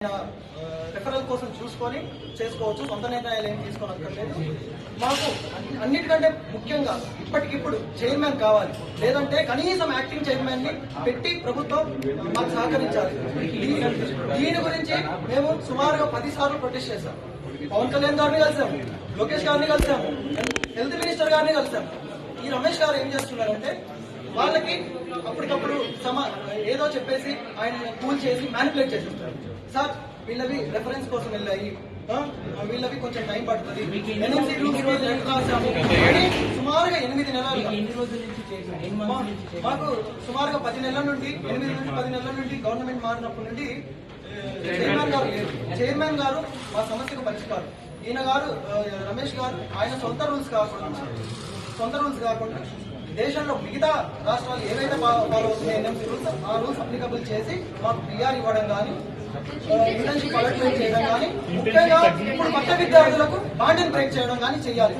Referral కోసం చూసుకొని చేసుకోవచ్చు. సొంత నిర్ణయాలు ఏం తీసుకోనక్కర్లేదు. మాకు అన్నిటికంటే ముఖ్యంగా ఇప్పటికిప్పుడు చైర్మన్ కావాలి, లేదంటే కనీసం యాక్టింగ్ చైర్మన్ ని పెట్టి ప్రభుత్వం మాకు సహకరించాలి. దీని గురించి మేము సుమారుగా 10 సార్లు ప్రొటెస్ట్ చేశాం. పవన్ కళ్యాణ్ గారిని కలిసాము, లోకేష్ గారిని కలిసాము, హెల్త్ మినిస్టర్ గారిని కలిసాము. ఈ రమేష్ గారు ఏం చేస్తున్నారంటే వాళ్ళకి అప్పటికప్పుడు ఏదో చెప్పేసి ఆయన కూల్ చేసి మ్యానిపులేట్ చేసేస్తారు. సార్ వీళ్ళవి రెఫరెన్స్ కోసం వెళ్ళాయి, వీళ్ళవి కొంచెం టైం పడుతుంది, సుమారుగా 8 నెలలు మాకు సుమారుగా 10 నెలల నుండి 8 నుండి 10 నెలల నుండి గవర్నమెంట్ మారినప్పటి నుండి చైర్మన్ గారు లేరు. చైర్మన్ గారు మా సమస్యకు పరిష్కారం. ఈయన గారు రమేష్ గారు ఆయన సొంత రూల్స్ కాకుండా దేశంలో మిగతా రాష్ట్రాలు ఏవైతే ఫాలో అవుతున్నాయి ఎన్ఎంసీ రూల్స్, ఆ రూల్స్ అప్లికబుల్ చేసి మాకు పిఆర్ ఇవ్వడం కానీ, ఇంటర్న్షిప్ అలాట్మెంట్ చేయడం కానీ, ముఖ్యంగా ఇప్పుడు కొత్త విద్యార్థులకు బాండింగ్ బ్రేక్ చేయడం కానీ చేయాలి.